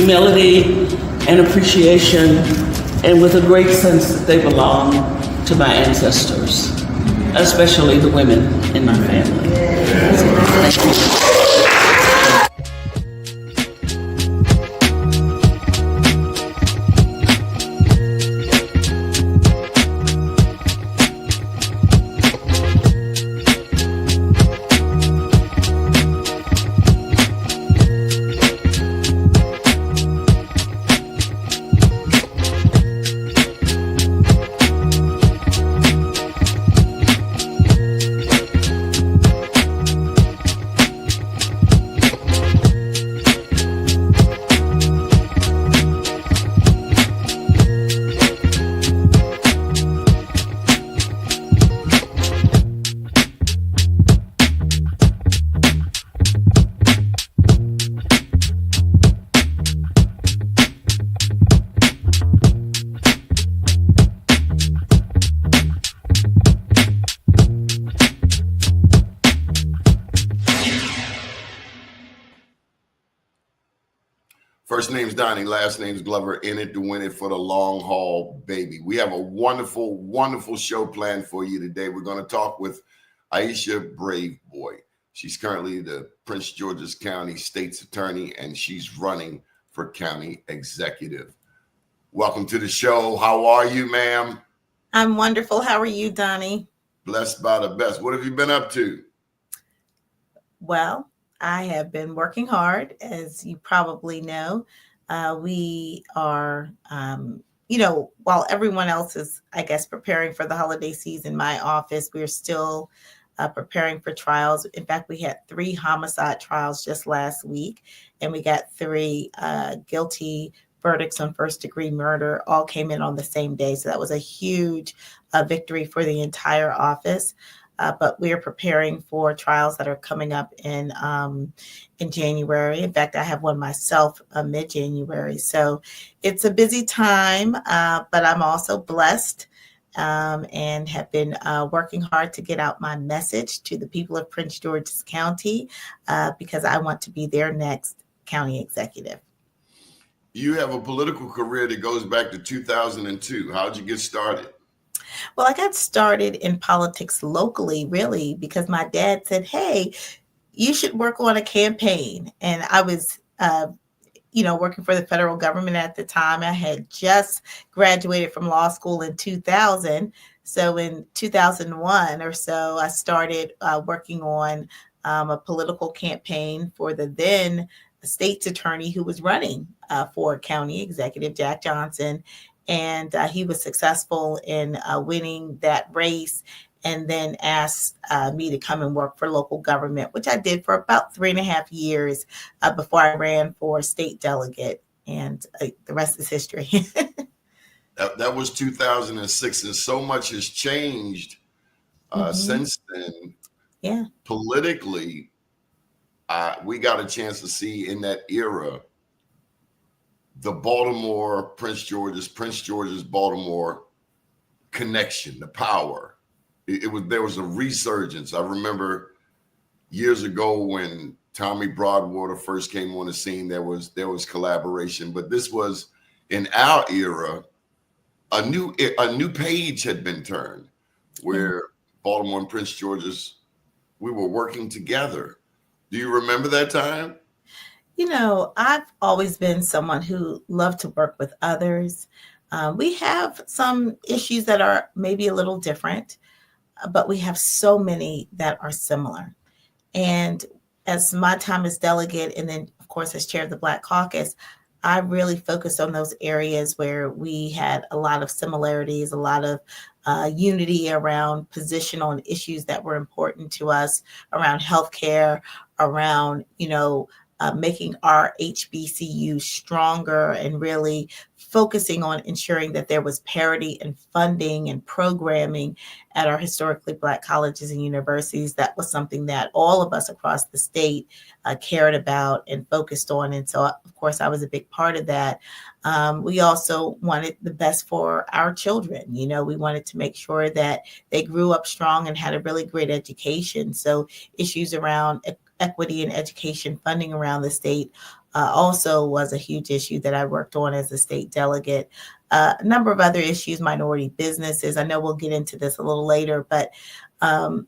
humility and appreciation, and with a great sense that they belong to my ancestors, especially the women in my family. Thank you. First name's Doni, last name's Glover, in it to win it for the long haul, baby. We have a wonderful, wonderful show planned for you today. We're going to talk with Aisha Braveboy. She's currently the Prince George's County State's Attorney, and she's running for county executive. Welcome to the show. How are you, ma'am? I'm wonderful. How are you, Doni? Blessed by the best. What have you been up to? Well, I have been working hard, as you probably know. We are, while everyone else is, I guess, preparing for the holiday season, my office, we're still preparing for trials. In fact, we had 3 homicide trials just last week, and we got 3 guilty verdicts on first-degree murder. All came in on the same day. So that was a huge victory for the entire office. But we are preparing for trials that are coming up in January. In fact, I have one myself mid-January. So it's a busy time, but I'm also blessed and have been working hard to get out my message to the people of Prince George's County because I want to be their next county executive. You have a political career that goes back to 2002. How'd you get started? Well, I got started in politics locally, really, because my dad said, hey, you should work on a campaign. And I was, working for the federal government at the time. I had just graduated from law school in 2000. So in 2001 or so, I started working on a political campaign for the then state's attorney who was running for county executive, Jack Johnson. And he was successful in winning that race, and then asked me to come and work for local government, which I did for about 3.5 years before I ran for state delegate. And the rest is history. That was 2006, and so much has changed since then. Yeah. Politically, we got a chance to see in that era the Baltimore, Prince George's Baltimore connection, the power. There was a resurgence. I remember years ago when Tommy Broadwater first came on the scene, there was collaboration, but this was in our era, a new page had been turned where Baltimore and Prince George's, we were working together. Do you remember that time? I've always been someone who loved to work with others. We have some issues that are maybe a little different, but we have so many that are similar. And as my time as delegate, and then, of course, as chair of the Black Caucus, I really focused on those areas where we had a lot of similarities, a lot of unity around positional and issues that were important to us, around healthcare, around, making our HBCU stronger, and really focusing on ensuring that there was parity in funding and programming at our historically Black colleges and universities. That was something that all of us across the state cared about and focused on. And so, of course, I was a big part of that. We also wanted the best for our children. We wanted to make sure that they grew up strong and had a really great education. So issues around equity and education funding around the state also was a huge issue that I worked on as a state delegate. A number of other issues, minority businesses. I know we'll get into this a little later, but um,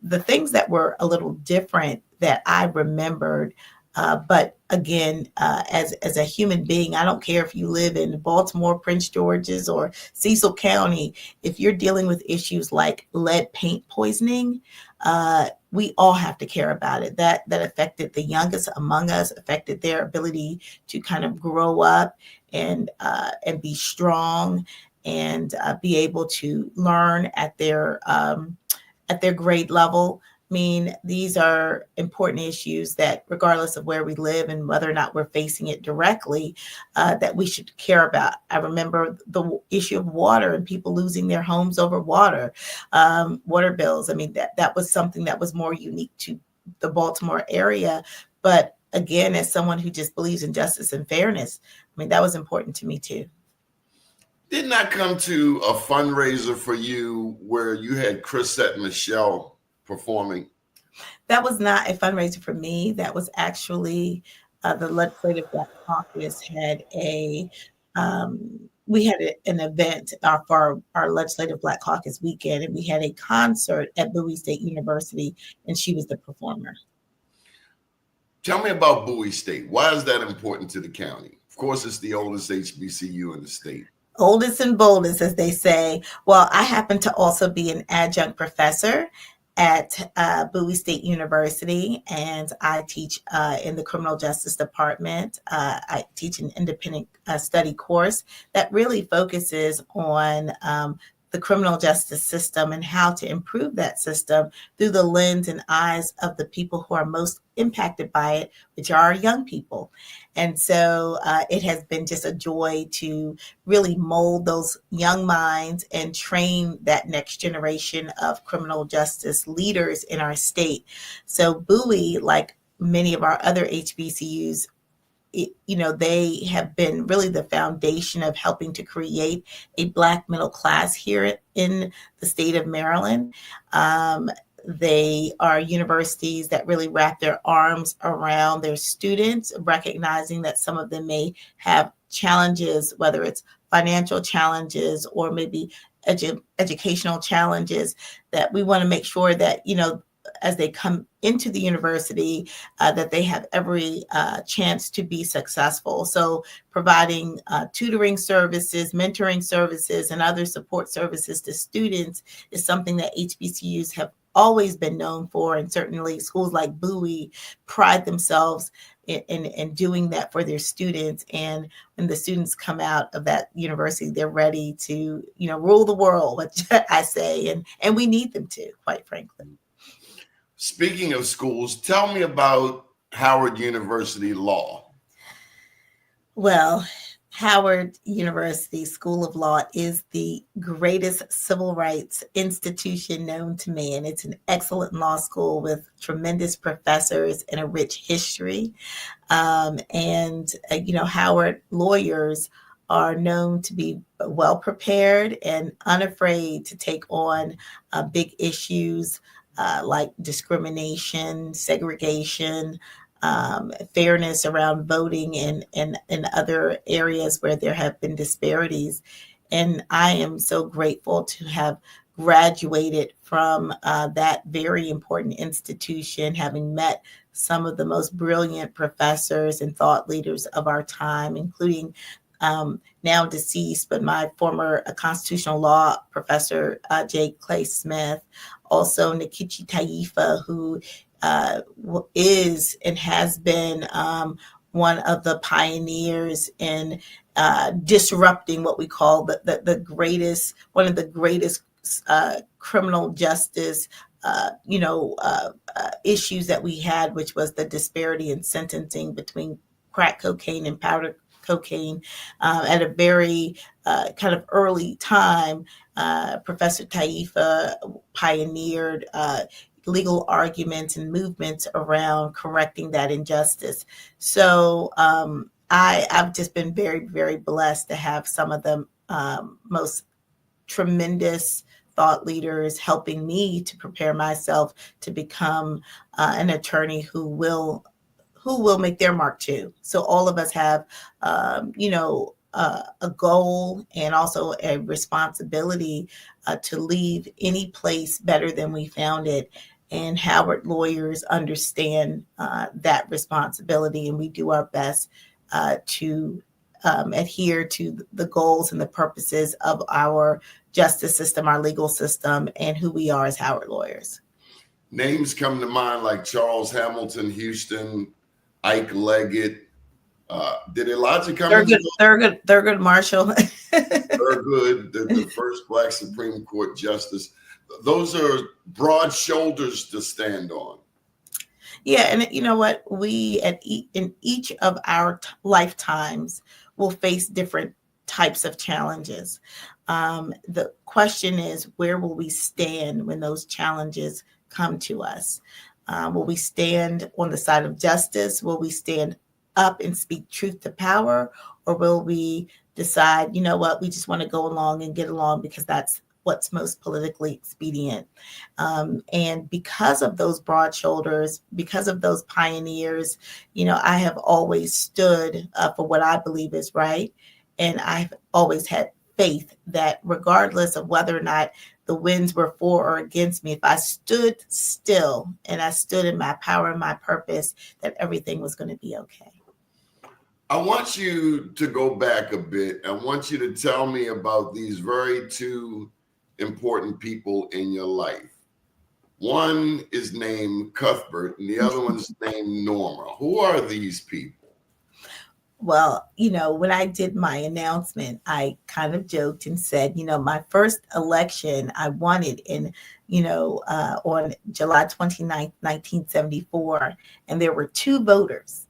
the things that were a little different that I remembered. But again, as a human being, I don't care if you live in Baltimore, Prince George's, or Cecil County. If you're dealing with issues like lead paint poisoning, we all have to care about it. That affected the youngest among us, affected their ability to kind of grow up and be strong and be able to learn at their grade level. I mean, these are important issues that, regardless of where we live and whether or not we're facing it directly, that we should care about. I remember the issue of water and people losing their homes over water, water bills. I mean, that was something that was more unique to the Baltimore area. But again, as someone who just believes in justice and fairness, I mean, that was important to me too. Didn't I come to a fundraiser for you where you had Chrisette Michelle performing? That was not a fundraiser for me. That was actually the Legislative Black Caucus had we had an event for our Legislative Black Caucus weekend, and we had a concert at Bowie State University, and she was the performer. Tell me about Bowie State. Why is that important to the county? Of course, it's the oldest HBCU in the state. Oldest and boldest, as they say. Well, I happen to also be an adjunct professor at Bowie State University, and I teach in the criminal justice department. I teach an independent study course that really focuses on the criminal justice system and how to improve that system through the lens and eyes of the people who are most impacted by it, which are young people. And so it has been just a joy to really mold those young minds and train that next generation of criminal justice leaders in our state. So Bowie, like many of our other HBCUs, they have been really the foundation of helping to create a Black middle class here in the state of Maryland. They are universities that really wrap their arms around their students, recognizing that some of them may have challenges, whether it's financial challenges or maybe educational challenges, that we want to make sure that, as they come into the university, that they have every chance to be successful. So providing tutoring services, mentoring services, and other support services to students is something that HBCUs have always been known for. And certainly schools like Bowie pride themselves in doing that for their students. And when the students come out of that university, they're ready to, rule the world, which I say, and we need them to, quite frankly. Speaking of schools, tell me about Howard University Law. Well, Howard University School of Law is the greatest civil rights institution known to man. It's an excellent law school with tremendous professors and a rich history. Howard lawyers are known to be well prepared and unafraid to take on big issues like discrimination, segregation, fairness around voting and other areas where there have been disparities. And I am so grateful to have graduated from that very important institution, having met some of the most brilliant professors and thought leaders of our time, including now deceased, but my former constitutional law professor, J. Clay Smith, also Nkechi Taifa, who is and has been one of the pioneers in disrupting what we call one of the greatest criminal justice issues that we had, which was the disparity in sentencing between crack cocaine and powder cocaine. At a very kind of early time, Professor Taifa pioneered legal arguments and movements around correcting that injustice. So I've just been very, very blessed to have some of the most tremendous thought leaders helping me to prepare myself to become an attorney who will who will make their mark too. So all of us have, a goal and also a responsibility to leave any place better than we found it. And Howard lawyers understand that responsibility, and we do our best to adhere to the goals and the purposes of our justice system, our legal system, and who we are as Howard lawyers. Names come to mind like Charles Hamilton, Houston, Ike Leggett. Did Elijah Cummings? Thurgood Marshall. Thurgood, the first Black Supreme Court justice. Those are broad shoulders to stand on. Yeah, and you know what? We in each of our lifetimes will face different types of challenges. The question is, where will we stand when those challenges come to us? Will we stand on the side of justice? Will we stand up and speak truth to power? Or will we decide, you know what, we just want to go along and get along because that's what's most politically expedient? And because of those broad shoulders, because of those pioneers, I have always stood for what I believe is right. And I've always had faith that regardless of whether or not the winds were for or against me, if I stood still and I stood in my power and my purpose, that everything was going to be okay. I want you to go back a bit. I want you to tell me about these very two important people in your life. One is named Cuthbert and the other one's named Norma. Who are these people? Well, when I did my announcement, I kind of joked and said, my first election I wanted in, on July 29th, 1974. And there were two voters.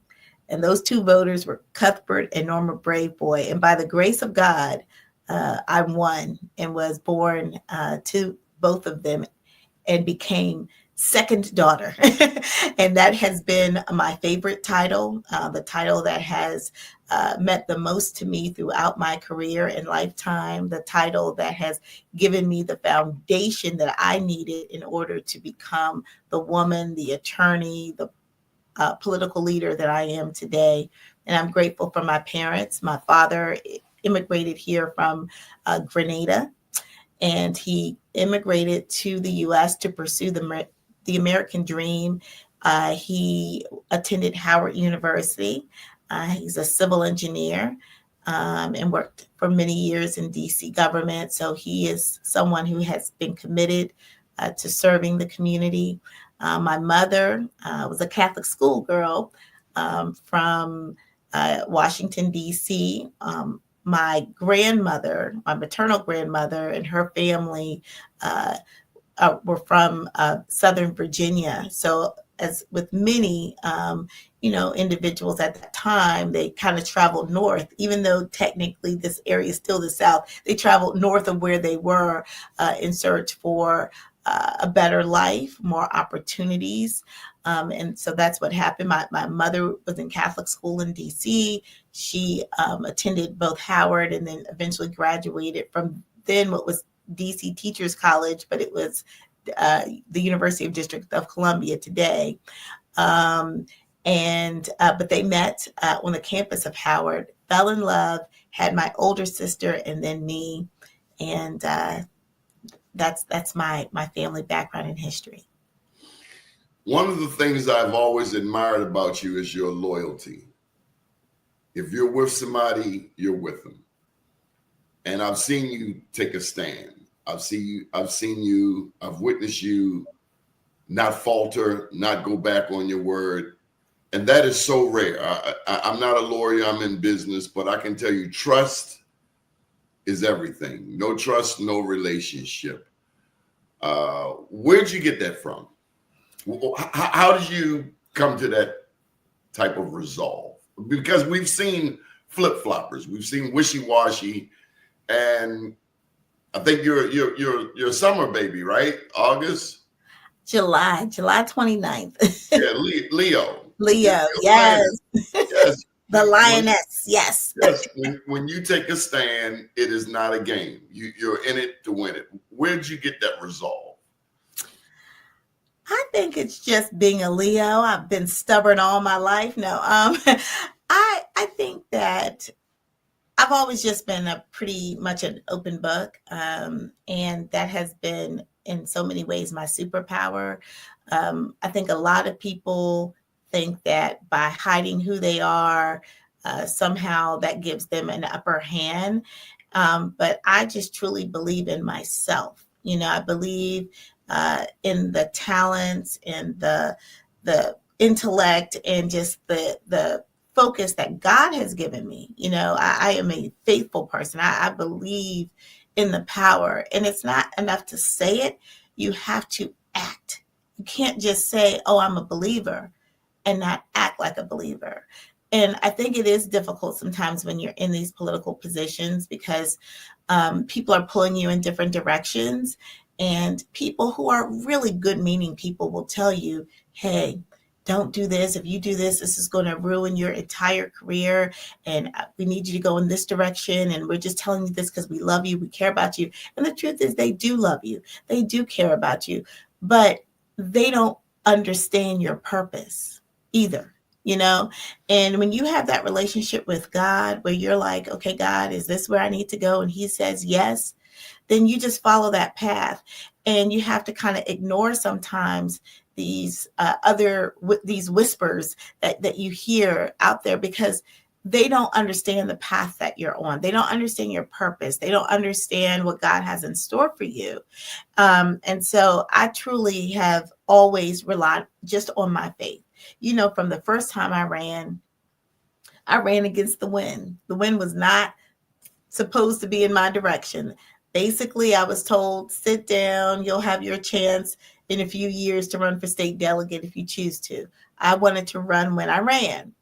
And those two voters were Cuthbert and Norma Braveboy. And by the grace of God, I won and was born to both of them and became second daughter. And that has been my favorite title, the title that has meant the most to me throughout my career and lifetime, the title that has given me the foundation that I needed in order to become the woman, the attorney, the political leader that I am today. And I'm grateful for my parents. My father immigrated here from Grenada, and he immigrated to the U.S. to pursue the American dream. He attended Howard University. He's a civil engineer and worked for many years in D.C. government. So he is someone who has been committed to serving the community. My mother was a Catholic schoolgirl from Washington, D.C. My grandmother, my maternal grandmother, and her family were from Southern Virginia. So as with many, individuals at that time, they kind of traveled north, even though technically this area is still the South. They traveled north of where they were in search for a better life, more opportunities. And so that's what happened. My mother was in Catholic school in DC. She attended both Howard and then eventually graduated from then what was DC Teachers College, but it was the University of District of Columbia today. But they met on the campus of Howard, fell in love, had my older sister and then me. And that's my family background and history. One of the things I've always admired about you is your loyalty. If you're with somebody, you're with them. And I've seen you take a stand. I've witnessed you not falter, not go back on your word. And that is so rare. I'm not a lawyer, I'm in business, but I can tell you trust is everything. No trust, no relationship. Where'd you get that from? How did you come to that type of resolve? Because we've seen flip-floppers, we've seen wishy-washy, and I think you're a summer baby, right? August? July 29th. Yeah, Leo. Leo, yes. Yes. The lioness, yes. Yes. When you take a stand, it is not a game. You're in it to win it. Where did you get that resolve? I think it's just being a Leo. I've been stubborn all my life. No, I think that I've always just been a pretty much an open book, and that has been in so many ways my superpower. I think a lot of people think that by hiding who they are, somehow that gives them an upper hand. But I just truly believe in myself. I believe in the talents and the intellect and just the focus that God has given me. I am a faithful person. I believe in the power, and it's not enough to say it. You have to act. You can't just say, "Oh, I'm a believer," and not act like a believer. And I think it is difficult sometimes when you're in these political positions because people are pulling you in different directions. And people who are really good meaning people will tell you, hey, don't do this. If you do this, this is going to ruin your entire career. And we need you to go in this direction. And we're just telling you this because we love you. We care about you. And the truth is they do love you. They do care about you. But they don't understand your purpose either. And when you have that relationship with God where you're like, okay, God, is this where I need to go? And he says yes, then you just follow that path. And you have to kind of ignore sometimes these these whispers that you hear out there because they don't understand the path that you're on. They don't understand your purpose. They don't understand what God has in store for you. And so I truly have always relied just on my faith. From the first time I ran against the wind. The wind was not supposed to be in my direction. Basically, I was told, sit down, you'll have your chance in a few years to run for state delegate if you choose to. I wanted to run when I ran.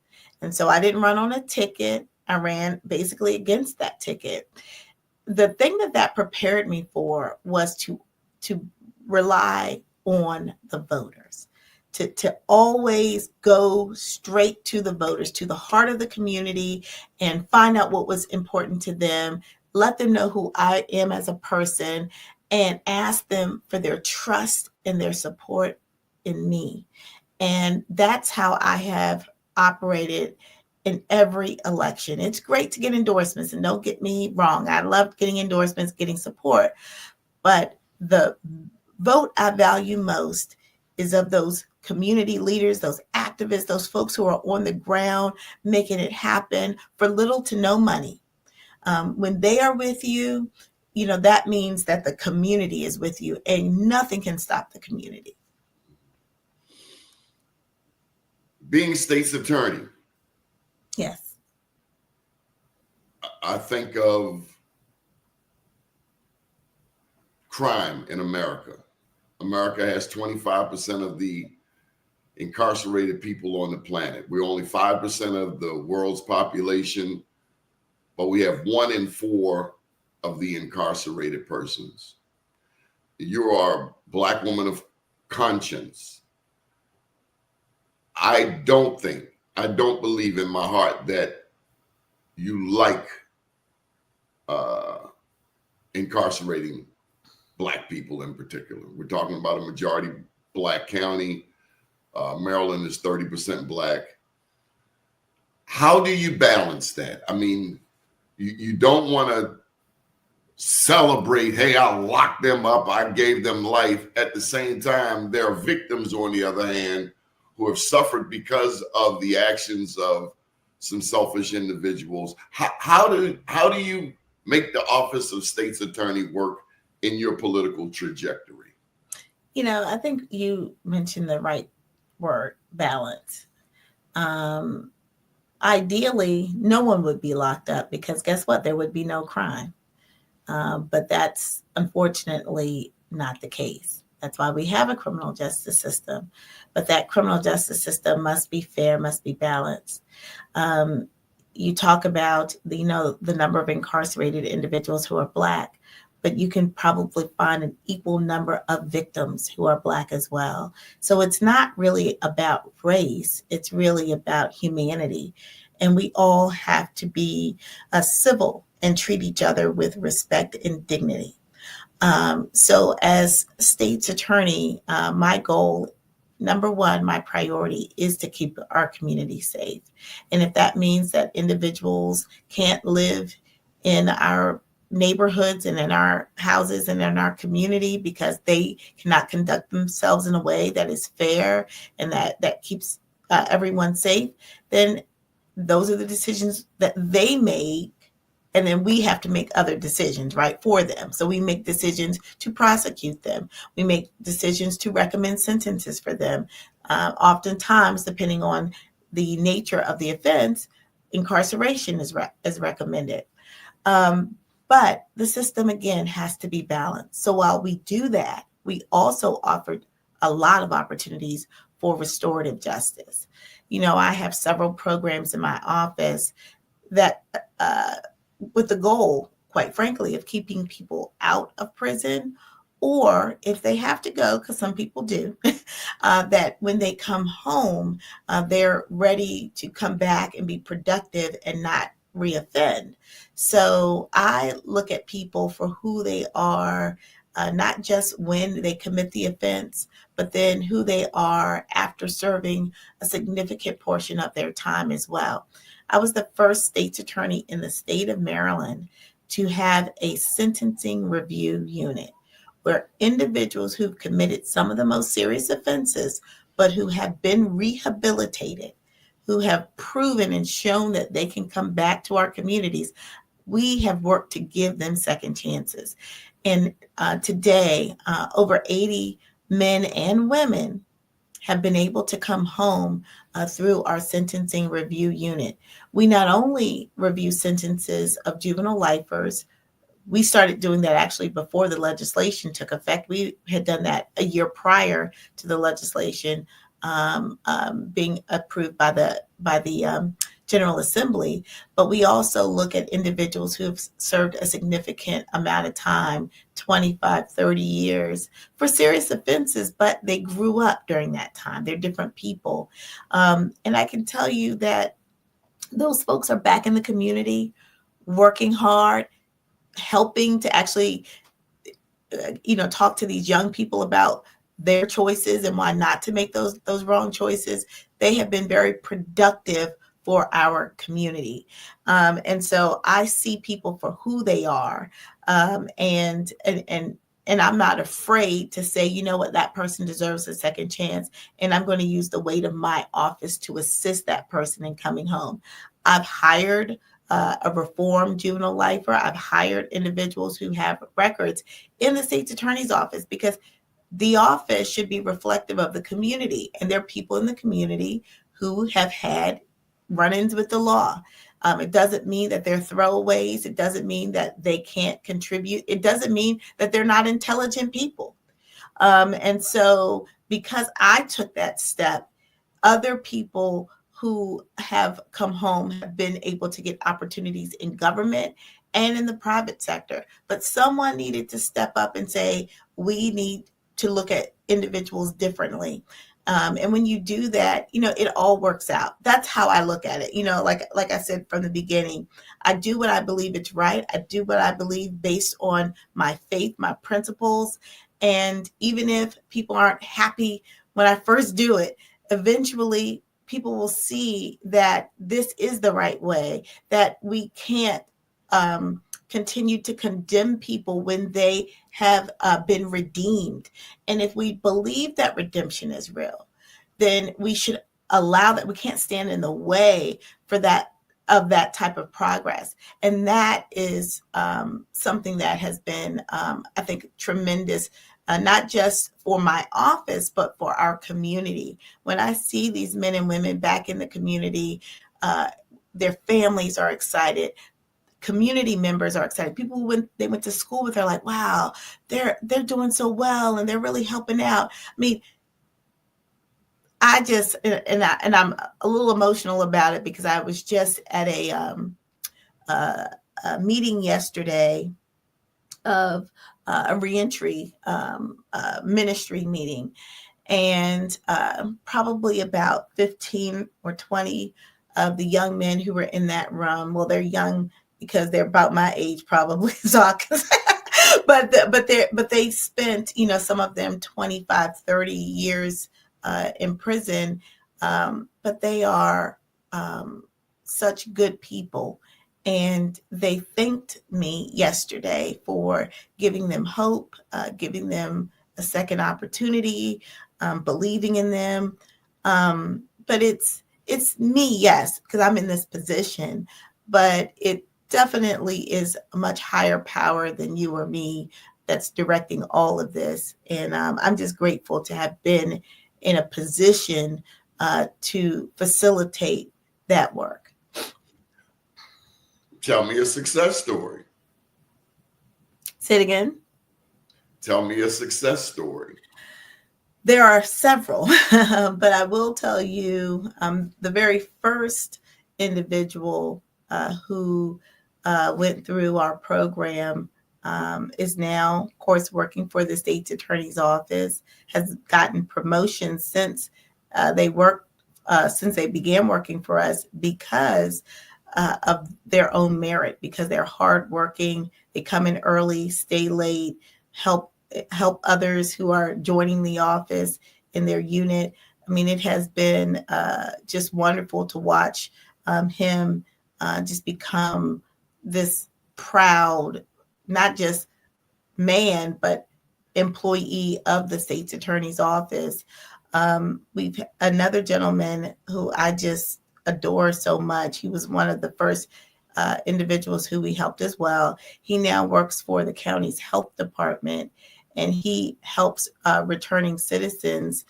And so I didn't run on a ticket. I ran basically against that ticket. The thing that prepared me for was to rely on the voters. To always go straight to the voters, to the heart of the community and find out what was important to them, let them know who I am as a person and ask them for their trust and their support in me. And that's how I have operated in every election. It's great to get endorsements, and don't get me wrong. I love getting endorsements, getting support, but the vote I value most is of those community leaders, those activists, those folks who are on the ground making it happen for little to no money. When they are with you, that means that the community is with you and nothing can stop the community. Being state's attorney. Yes. I think of crime in America. America has 25% of the incarcerated people on the planet. We're only 5% of the world's population, but we have 1 in 4 of the incarcerated persons. You are a Black woman of conscience. I don't believe in my heart that you like incarcerating Black people in particular. We're talking about a majority Black county. Maryland is 30% Black. How do you balance that? I mean, you don't want to celebrate, hey, I locked them up, I gave them life. At the same time, there are victims, on the other hand, who have suffered because of the actions of some selfish individuals. How do you make the office of state's attorney work in your political trajectory? I think you mentioned the right word, balance. Ideally, no one would be locked up because guess what? There would be no crime. But that's unfortunately not the case. That's why we have a criminal justice system. But that criminal justice system must be fair, must be balanced. You talk about the number of incarcerated individuals who are Black, but you can probably find an equal number of victims who are Black as well. So it's not really about race. It's really about humanity. And we all have to be civil and treat each other with respect and dignity. So as state's attorney, my goal, number one, my priority is to keep our community safe. And if that means that individuals can't live in our neighborhoods and in our houses and in our community because they cannot conduct themselves in a way that is fair and that keeps everyone safe, then those are the decisions that they made, and then we have to make other decisions, right, for them. So we make decisions to prosecute them. We make decisions to recommend sentences for them. Oftentimes, depending on the nature of the offense, incarceration is recommended. But the system, again, has to be balanced. So while we do that, we also offered a lot of opportunities for restorative justice. I have several programs in my office that with the goal, quite frankly, of keeping people out of prison, or if they have to go, because some people do, that when they come home, they're ready to come back and be productive and not reoffend. So I look at people for who they are, not just when they commit the offense, but then who they are after serving a significant portion of their time as well. I was the first state's attorney in the state of Maryland to have a sentencing review unit where individuals who've committed some of the most serious offenses, but who have been rehabilitated, who have proven and shown that they can come back to our communities, we have worked to give them second chances. And today, over 80 men and women have been able to come home through our sentencing review unit. We not only review sentences of juvenile lifers, we started doing that actually before the legislation took effect. We had done that a year prior to the legislation being approved by the General Assembly. But we also look at individuals who have served a significant amount of time, 25, 30 years, for serious offenses, but they grew up during that time. They're different people. And I can tell you that those folks are back in the community, working hard, helping to actually, talk to these young people about their choices and why not to make those wrong choices. They have been very productive for our community. And so I see people for who they are. And I'm not afraid to say, you know what, that person deserves a second chance. And I'm going to use the weight of my office to assist that person in coming home. I've hired a reformed juvenile lifer. I've hired individuals who have records in the state's attorney's office because the office should be reflective of the community. And there are people in the community who have had run-ins with the law. It doesn't mean that they're throwaways. It doesn't mean that they can't contribute. It doesn't mean that they're not intelligent people. And so because I took that step, other people who have come home have been able to get opportunities in government and in the private sector. But someone needed to step up and say, we need to look at individuals differently. And when you do that, it all works out. That's how I look at it. Like I said from the beginning, I do what I believe it's right. I do what I believe based on my faith, my principles. And even if people aren't happy when I first do it, eventually people will see that this is the right way, that we can't continue to condemn people when they have been redeemed. And if we believe that redemption is real, then we should allow that. We can't stand in the way for that type of progress. And that is something that has been, I think, tremendous, not just for my office, but for our community. When I see these men and women back in the community, their families are excited. Community members are excited. People who they went to school with are like, wow, they're doing so well and they're really helping out. I mean, I'm a little emotional about it because I was just at a meeting yesterday of a reentry ministry meeting, and probably about 15 or 20 of the young men who were in that room. Well, they're young because they're about my age, probably. So but they spent, some of them 25, 30 years in prison. But they are such good people. And they thanked me yesterday for giving them hope, giving them a second opportunity, believing in them. But it's me, yes, because I'm in this position, but it definitely is a much higher power than you or me that's directing all of this. And I'm just grateful to have been in a position to facilitate that work. Tell me a success story. Say it again. Tell me a success story. There are several, but I will tell you the very first individual who went through our program is now, of course, working for the state's attorney's office, has gotten promotions since since they began working for us because of their own merit, because they're hardworking. They come in early, stay late, help others who are joining the office in their unit. I mean, it has been just wonderful to watch him just become this proud, not just man, but employee of the state's attorney's office. We've another gentleman who I just adore so much. He was one of the first individuals who we helped as well. He now works for the county's health department, and he helps returning citizens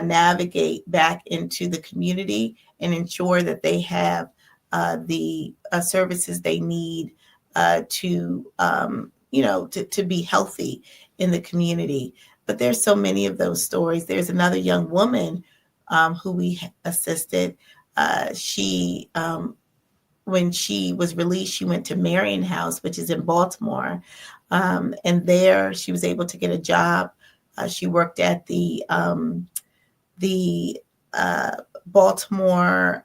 navigate back into the community and ensure that they have the services they need to be healthy in the community. But there's so many of those stories. There's another young woman who we assisted. When she was released, she went to Marion House, which is in Baltimore. And there she was able to get a job. She worked at the Baltimore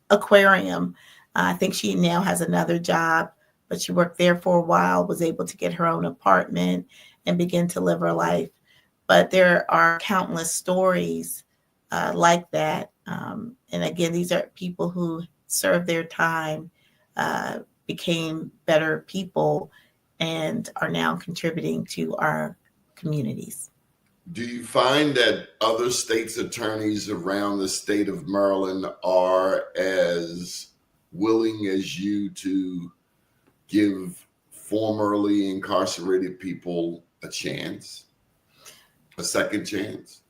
aquarium. I think she now has another job, but she worked there for a while, was able to get her own apartment and begin to live her life. But there are countless stories like that. And again, these are people who served their time, became better people, and are now contributing to our communities. Do you find that other states' attorneys around the state of Maryland are as willing as you to give formerly incarcerated people a chance, a second chance?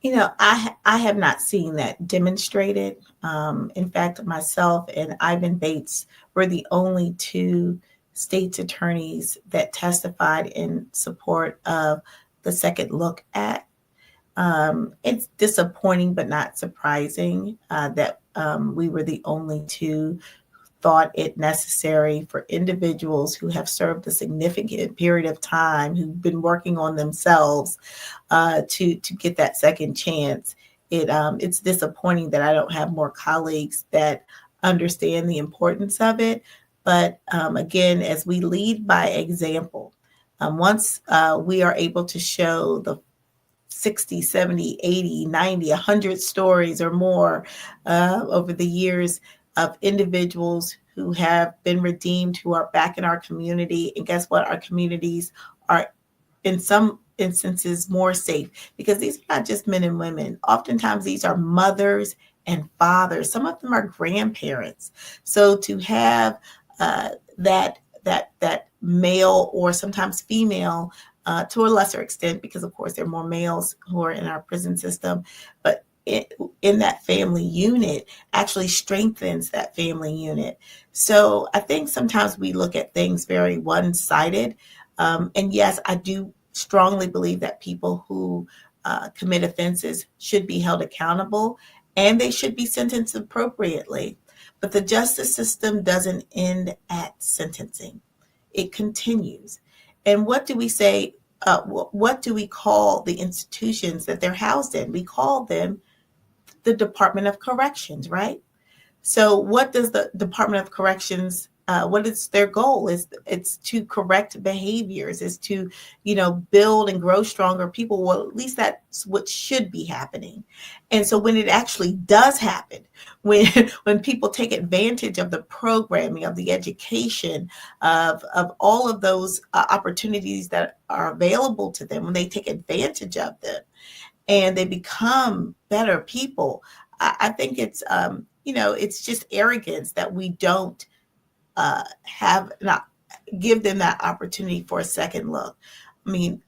I have not seen that demonstrated. In fact, myself and Ivan Bates were the only two state's attorneys that testified in support of the Second Look Act. It's disappointing, but not surprising that we were the only two thought it necessary for individuals who have served a significant period of time, who've been working on themselves, to get that second chance. It's disappointing that I don't have more colleagues that understand the importance of it. But again, as we lead by example, once we are able to show the 60, 70, 80, 90, 100 stories or more over the years of individuals who have been redeemed, who are back in our community. And guess what? Our communities are, in some instances, more safe, because these are not just men and women. Oftentimes, these are mothers and fathers. Some of them are grandparents. So to have that male, or sometimes female, to a lesser extent, because of course there are more males who are in our prison system, but in that family unit actually strengthens that family unit. So I think sometimes we look at things very one-sided. And yes, I do strongly believe that people who commit offenses should be held accountable, and they should be sentenced appropriately. But the justice system doesn't end at sentencing. It continues. And what do we say? What do we call the institutions that they're housed in? We call them the Department of Corrections, right? So what does the Department of Corrections what is their goal? It's to correct behaviors, is to, build and grow stronger people. Well, at least that's what should be happening. And so when it actually does happen, when when people take advantage of the programming, of the education, of all of those opportunities that are available to them, when they take advantage of them and they become better people, I think it's just arrogance that we don't have not give them that opportunity for a second look. I mean,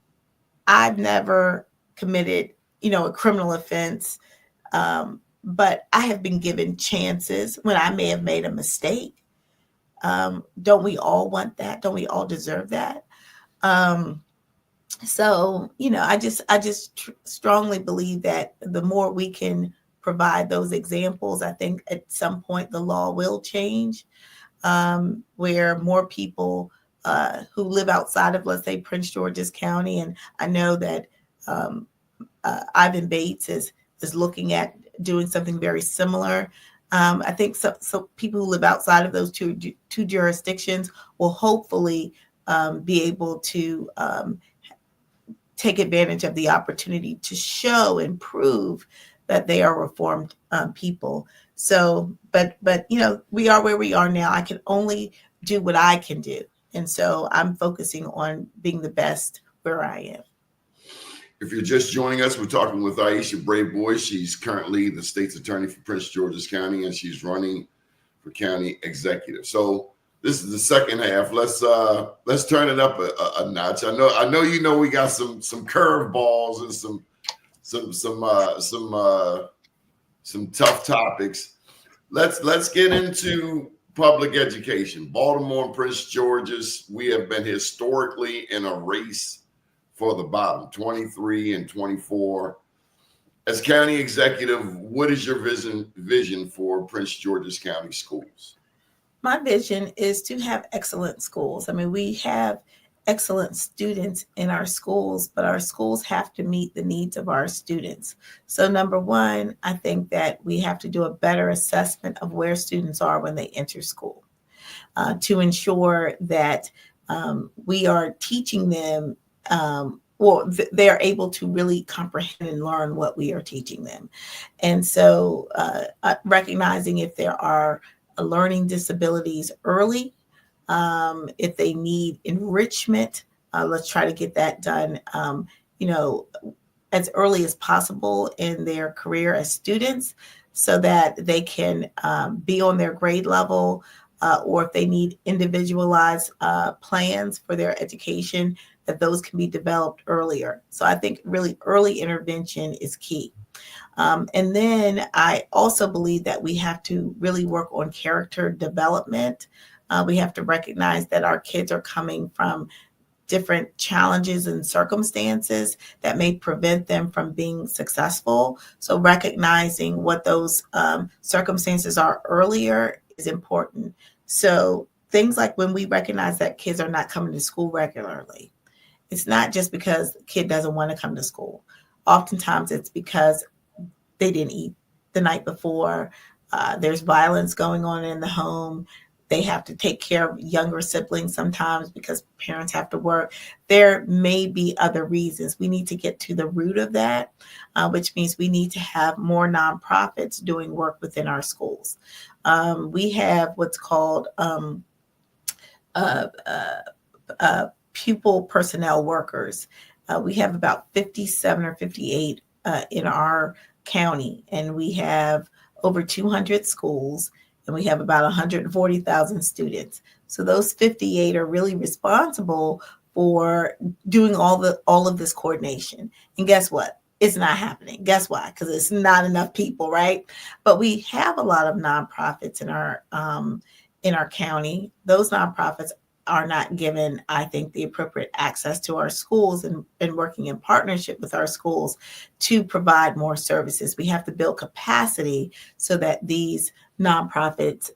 I've never committed, a criminal offense, but I have been given chances when I may have made a mistake. Don't we all want that? Don't we all deserve that? Um, so, I just strongly believe that the more we can provide those examples, I think at some point the law will change, where more people who live outside of, let's say, Prince George's County, and I know that um, Ivan Bates is looking at doing something very similar. I think so people who live outside of those two jurisdictions will hopefully be able to take advantage of the opportunity to show and prove that they are reformed people. So, but we are where we are now. I can only do what I can do, and so I'm focusing on being the best where I am. If you're just joining us, we're talking with Aisha Braveboy. She's currently the state's attorney for Prince George's County, and she's running for county executive. So this is the second half. Let's turn it up a notch. I know we got some curveballs and some tough topics. Let's get into public education. Baltimore and Prince George's, we have been historically in a race for the bottom, 23 and 24. As county executive, what is your vision for Prince George's County schools? My vision is to have excellent schools. I mean, we have excellent students in our schools, but our schools have to meet the needs of our students. So number one, I think that we have to do a better assessment of where students are when they enter school, to ensure that we are teaching them, they are able to really comprehend and learn what we are teaching them. And so recognizing if there are learning disabilities early, if they need enrichment, let's try to get that done, as early as possible in their career as students, so that they can be on their grade level, or if they need individualized plans for their education, that those can be developed earlier. So I think really early intervention is key. And then I also believe that we have to really work on character development. We have to recognize that our kids are coming from different challenges and circumstances that may prevent them from being successful. So recognizing what those circumstances are earlier is important. So things like when we recognize that kids are not coming to school regularly, it's not just because the kid doesn't want to come to school. Oftentimes it's because they didn't eat the night before. There's violence going on in the home. They have to take care of younger siblings sometimes because parents have to work. There may be other reasons. We need to get to the root of that, which means we need to have more nonprofits doing work within our schools. We have what's called pupil personnel workers. We have about 57 or 58 in our county, and we have over 200 schools, and we have about 140,000 students. So those 58 are really responsible for doing all of this coordination. And guess what? It's not happening. Guess why? Because it's not enough people, right? But we have a lot of nonprofits in our county. Those nonprofits are not given, I think, the appropriate access to our schools and working in partnership with our schools to provide more services. We have to build capacity so that these nonprofits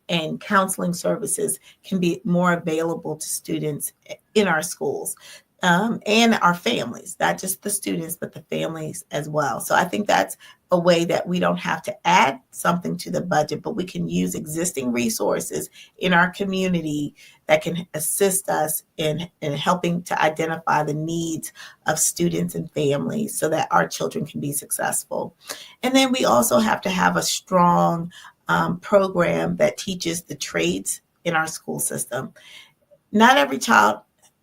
and counseling services can be more available to students in our schools, and our families, not just the students, but the families as well. So I think that's a way that we don't have to add something to the budget, but we can use existing resources in our community that can assist us in helping to identify the needs of students and families so that our children can be successful. And then we also have to have a strong program that teaches the trades in our school system. Not every child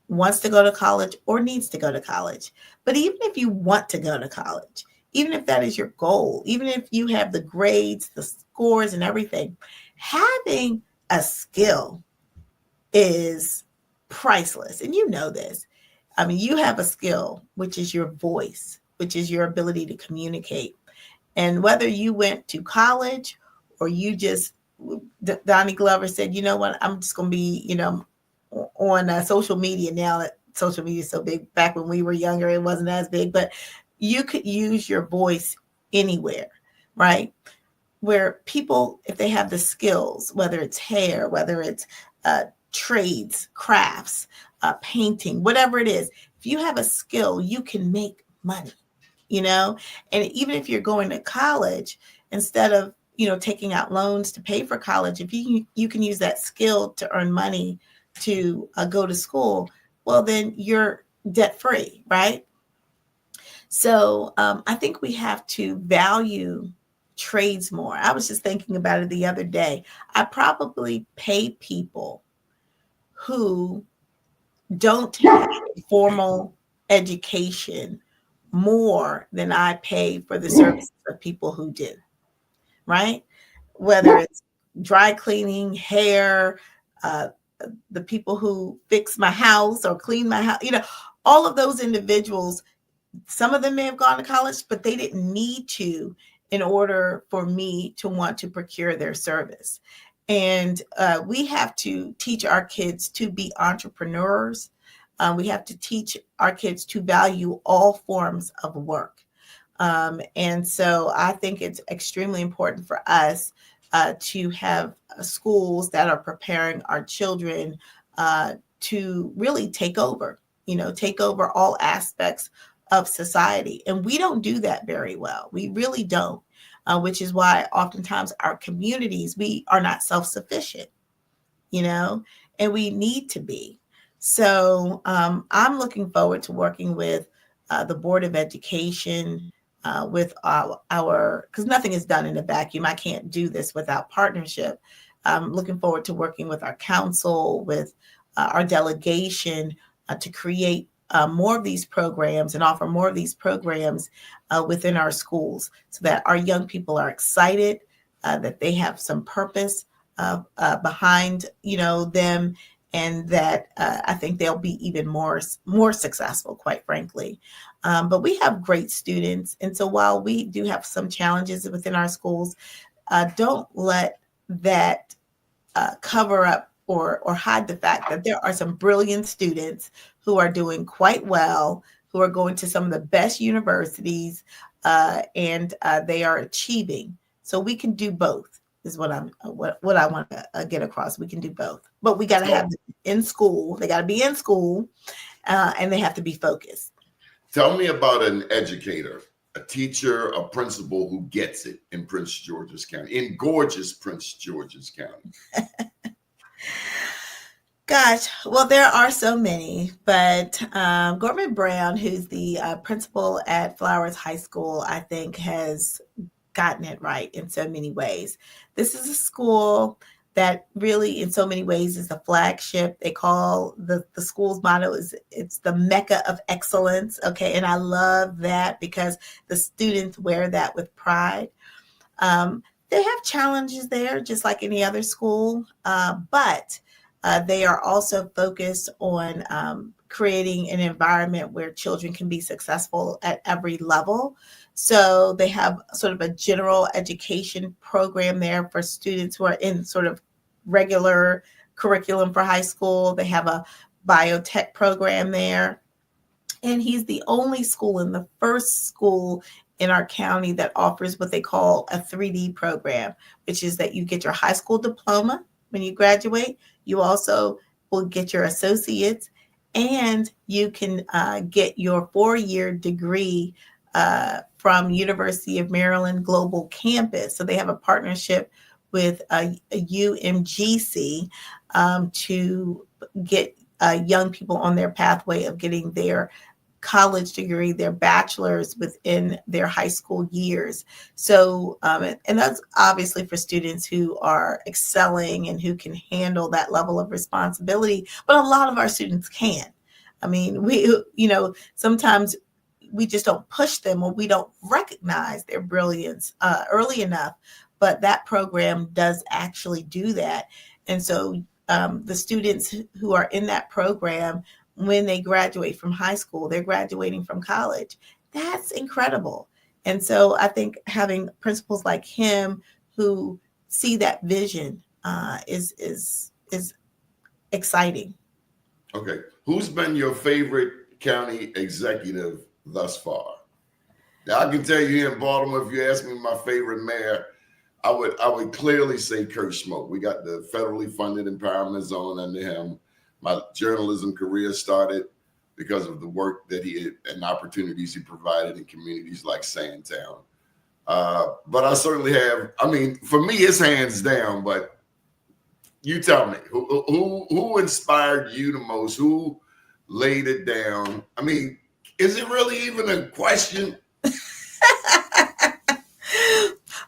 wants to go to college or needs to go to college. But even if you want to go to college, even if that is your goal, even if you have the grades, the scores, and everything, having a skill is priceless. And you know this. I mean, you have a skill, which is your voice, which is your ability to communicate. And whether you went to college or you just, Donnie Glover said, you know what, I'm just going to be, on social media now that social media is so big. Back when we were younger, it wasn't as big, but you could use your voice anywhere, right? Where people, if they have the skills, whether it's hair, whether it's trades, crafts, painting, whatever it is, if you have a skill, you can make money, and even if you're going to college, instead of, taking out loans to pay for college, if you can use that skill to earn money to go to school, well, then you're debt free, right? So I think we have to value trades more. I was just thinking about it the other day. I probably pay people who don't have formal education more than I pay for the services of people who do, right? Whether it's dry cleaning, hair, the people who fix my house or clean my house, all of those individuals, some of them may have gone to college, but they didn't need to in order for me to want to procure their service. And we have to teach our kids to be entrepreneurs. We have to teach our kids to value all forms of work. And so I think it's extremely important for us to have schools that are preparing our children to really take over all aspects of society. And we don't do that very well. We really don't, which is why oftentimes our communities, we are not self-sufficient, and we need to be. So I'm looking forward to working with the Board of Education, with our, because nothing is done in a vacuum. I can't do this without partnership. I'm looking forward to working with our council, with our delegation to create more of these programs and offer more of these programs within our schools so that our young people are excited, that they have some purpose behind, them, and that I think they'll be even more successful, quite frankly. But we have great students. And so while we do have some challenges within our schools, don't let that cover up or hide the fact that there are some brilliant students who are doing quite well, who are going to some of the best universities, and they are achieving. So we can do both, is what I want to get across. We can do both, but we got to have them in school. They got to be in school, and they have to be focused. Tell me about an educator, a teacher, a principal who gets it in Prince George's County, in gorgeous Prince George's County. Gosh, well, there are so many, but Gorman Brown, who's the principal at Flowers High School, I think has gotten it right in so many ways. This is a school that really, in so many ways, is a flagship. They call the school's motto is it's the Mecca of excellence. Okay, and I love that because the students wear that with pride. They have challenges there, just like any other school, but they are also focused on creating an environment where children can be successful at every level. So they have sort of a general education program there for students who are in sort of regular curriculum for high school. They have a biotech program there. And he's the only school and the first school in our county that offers what they call a 3D program, which is that you get your high school diploma when you graduate. You also will get your associates, and you can get your 4-year degree from University of Maryland Global Campus. So they have a partnership with a UMGC to get young people on their pathway of getting their college degree, their bachelor's within their high school years. So, and that's obviously for students who are excelling and who can handle that level of responsibility. But a lot of our students can. I mean, sometimes we just don't push them, or we don't recognize their brilliance early enough. But that program does actually do that. And so the students who are in that program, when they graduate from high school, they're graduating from college. That's incredible. And so I think having principals like him who see that vision is exciting. Okay. Who's been your favorite county executive thus far? Now, I can tell you here in Baltimore, if you ask me my favorite mayor, I would clearly say Kurt Schmoke. We got the federally funded empowerment zone under him. My journalism career started because of the work that he had and opportunities he provided in communities like Sandtown. But I certainly have, I mean, for me, it's hands down, but you tell me, who inspired you the most? Who laid it down? I mean, is it really even a question?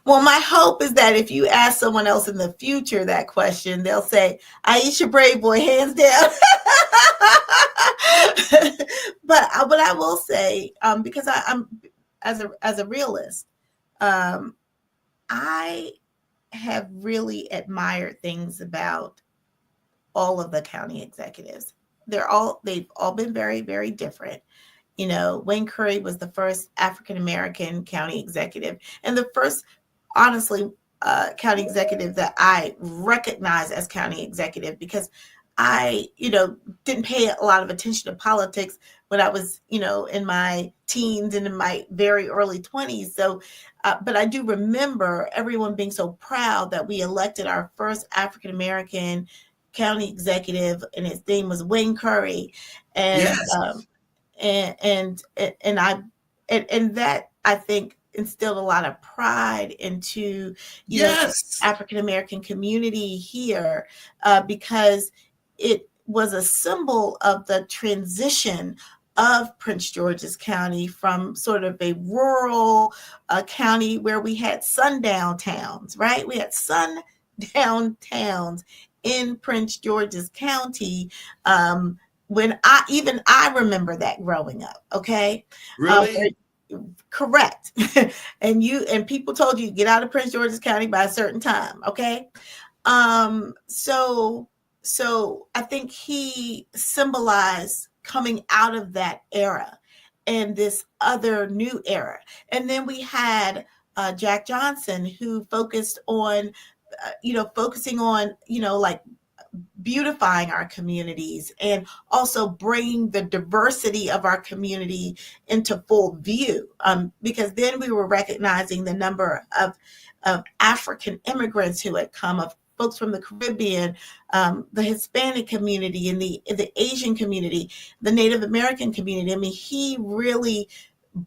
Well, my hope is that if you ask someone else in the future that question, they'll say, Aisha Braveboy, hands down. But what I will say, because I'm as a realist, I have really admired things about all of the county executives. They've all been very, very different. You know, Wayne Curry was the first African-American county executive, and the first, honestly, county executive that I recognize as county executive, because I, didn't pay a lot of attention to politics when I was, in my teens and in my very early 20s. So, but I do remember everyone being so proud that we elected our first African-American county executive, and his name was Wayne Curry. And, Yes. and that, I think, instilled a lot of pride into the African American community here, because it was a symbol of the transition of Prince George's County from sort of a rural county where we had sundown towns, right? We had sundown towns in Prince George's County. When I remember that growing up. Okay. Really? Correct. and people told you get out of Prince George's County by a certain time. Okay. So I think he symbolized coming out of that era and this other new era. And then we had Jack Johnson, who focused on, focusing on, like beautifying our communities and also bringing the diversity of our community into full view, because then we were recognizing the number of African immigrants who had come, of folks from the Caribbean, the Hispanic community, and the Asian community, the Native American community. I mean, he really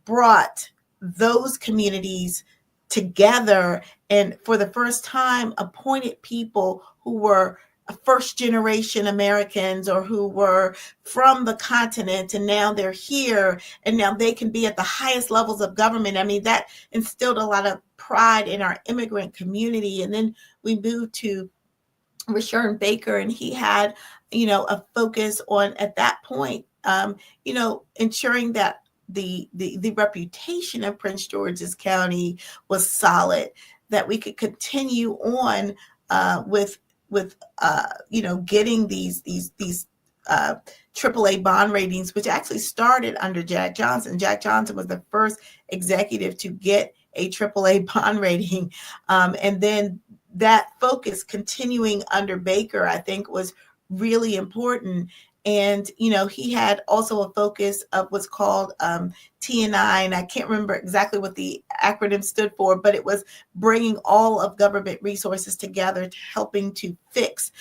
brought those communities together, and for the first time appointed people who were first generation Americans or who were from the continent, and now they're here and now they can be at the highest levels of government. I mean, that instilled a lot of pride in our immigrant community. And then we moved to Rashern Baker, and he had, a focus on, at that point, ensuring that the reputation of Prince George's County was solid, that we could continue on with getting these AAA bond ratings, which actually started under Jack Johnson. Jack Johnson was the first executive to get a AAA bond rating, and then that focus continuing under Baker, I think, was really important. And, he had also a focus of what's called T&I, and I can't remember exactly what the acronym stood for, but it was bringing all of government resources together to helping to fix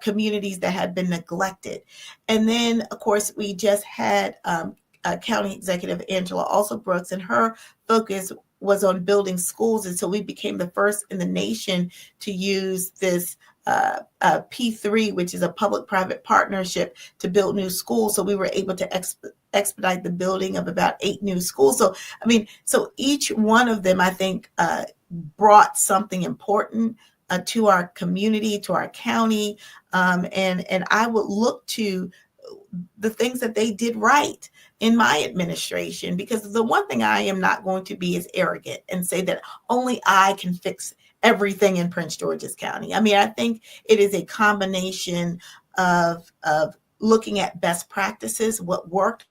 communities that had been neglected. And then, of course, we just had County Executive Angela also Brooks, and her focus was on building schools. And so we became the first in the nation to use this P3, which is a public-private partnership, to build new schools. So we were able to expedite the building of about 8 new schools. So, I mean, so each one of them, I think, brought something important to our community, to our county. And I would look to the things that they did right in my administration, because the one thing I am not going to be is arrogant and say that only I can fix everything in Prince George's County. I mean, I think it is a combination of looking at best practices, what worked,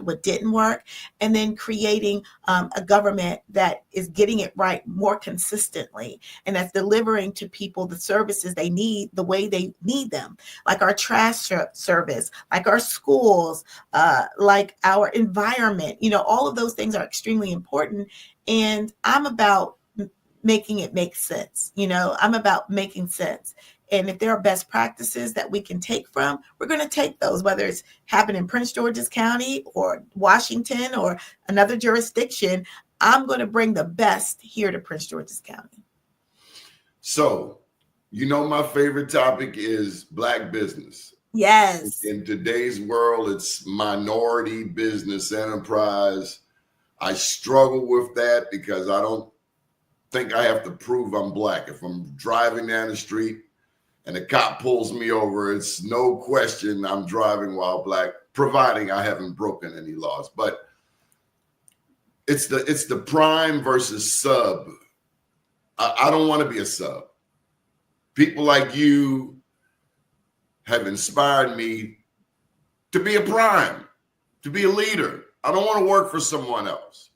what didn't work, and then creating a government that is getting it right more consistently, and that's delivering to people the services they need the way they need them, like our trash service, like our schools, like our environment. You know, all of those things are extremely important, and I'm about making it make sense. You know, I'm about making sense. And if there are best practices that we can take from, we're going to take those, whether it's happened in Prince George's County or Washington or another jurisdiction. I'm going to bring the best here to Prince George's County. So, you know, my favorite topic is Black business. Yes. In today's world, it's minority business enterprise. I struggle with that because I don't think I have to prove I'm Black. If I'm driving down the street and a cop pulls me over, it's no question I'm driving while Black, providing I haven't broken any laws. But it's the prime versus sub. I don't want to be a sub. People like you have inspired me to be a prime, to be a leader. I don't want to work for someone else.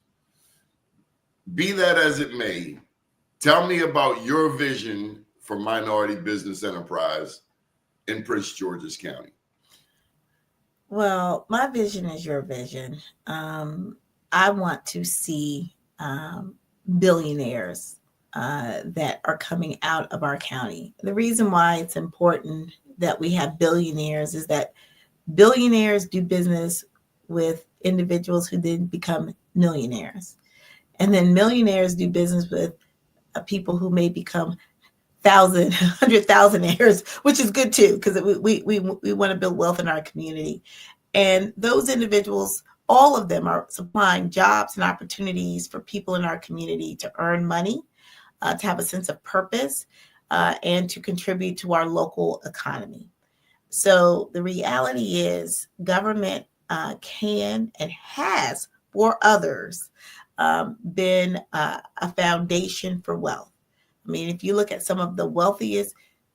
Be that as it may, tell me about your vision for minority business enterprise in Prince George's County. Well, my vision is your vision. I want to see billionaires that are coming out of our county. The reason why it's important that we have billionaires is that billionaires do business with individuals who then become millionaires. And then millionaires do business with people who may become 1,000, 100,000-aires, which is good too, because we want to build wealth in our community. And those individuals, all of them are supplying jobs and opportunities for people in our community to earn money, to have a sense of purpose, and to contribute to our local economy. So the reality is government can and has for others been a foundation for wealth. I mean, if you look at some of the wealthiest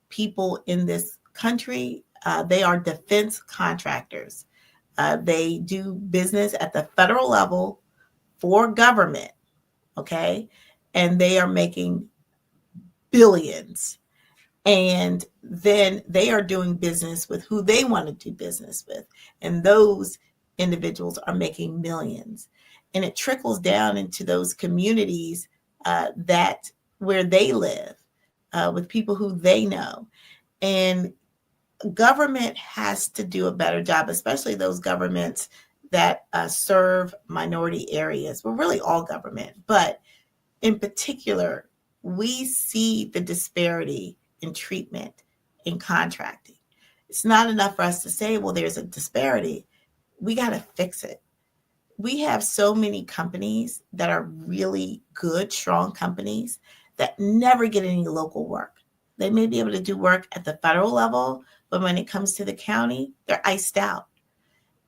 people in this country, they are defense contractors. They do business at the federal level for government, okay? And they are making billions. And then they are doing business with who they want to do business with. And those individuals are making millions. And it trickles down into those communities that where they live, with people who they know. And government has to do a better job, especially those governments that serve minority areas. Well, really all government, but in particular, we see the disparity in treatment in contracting. It's not enough for us to say, well, there's a disparity. We got to fix it. We have so many companies that are really good, strong companies that never get any local work. They may be able to do work at the federal level, but when it comes to the county, they're iced out.